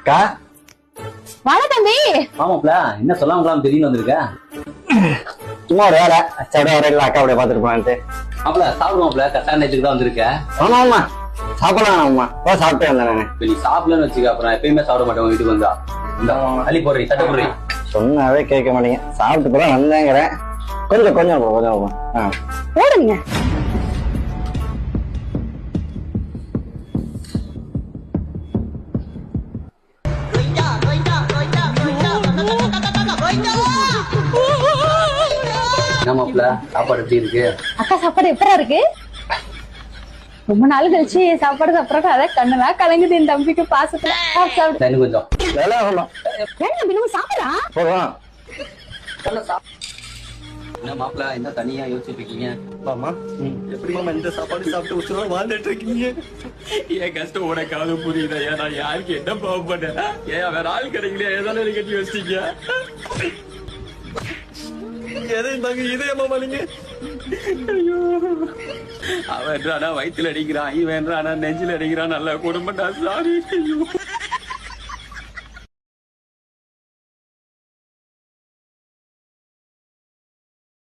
அக்கா வாடா தம்பி. ஆமாப்ல, என்ன சொல்லாமலாம் திடீர்னு வந்திருக்க? சும்மா ஒரு வேலை அச்சாட வரையில அக்கா அப்படியே பாத்துட்டு போலான்ட்டு. மாப்ள சாப்பிடுவாப்ல, கரெக்டான நேரத்துக்கு தான் வந்திருக்க. ஆமா ஆமா சாப்பிடலாம்மா. சாப்பிட்டே வந்தேன் நானு. இப்ப நீ சாப்பிடலன்னு வச்சுக்க, அப்புறம் எப்பயுமே சாப்பிட மாட்டேன் உங்க வீட்டுக்கு வந்தா. இந்த அள்ளி போடுறீ, தட்டை போடுறீ. சொன்னாவே கேட்க மாட்டீங்க. சாப்பிட்டு போல வந்தேங்கிறேன். கொஞ்சம் கொஞ்சம் கொஞ்சம் போடுங்க. என்ன மாப்ள, சாப்பாடு எப்படி இருக்கு? அக்கா சாப்பாடு எப்படா இருக்கு? ரொம்ப நாள் கழிச்சு சாப்பாடு சாப்பிட்றப்ப அதான் கண்ணெல்லாம் கலங்குது என் தம்பிக்கு பாசத்துல. சாப்பிடு. இன்னும் கொஞ்சம் வேணும் சாப்பிடா. போதும். என்ன மாப்ள, என்ன தனியா யோசிச்சுட்டு இருக்கீங்க? ஆமா எப்படி மாமா இந்த சாப்பாடு சாப்பிட்டு உச்சுனா வாழ்ந்துட்டு இருக்கீங்க? என் கஷ்டம் உனக்காவது புரியுதா? நான் யாருக்கு என்ன பாவம் பண்ணேன்? ஏன் வேற ஆள் கிடைக்கலையா? ஏதாவது கட்டி வச்சிட்டீங்க. எதை தாங்க இதே மாமா நீங்க? ஐயோ, அவன் வயிற்றுல அடிக்கிறான், இவன் நெஞ்சில் அடிக்கிறான். நல்ல குடும்பம் சாரி.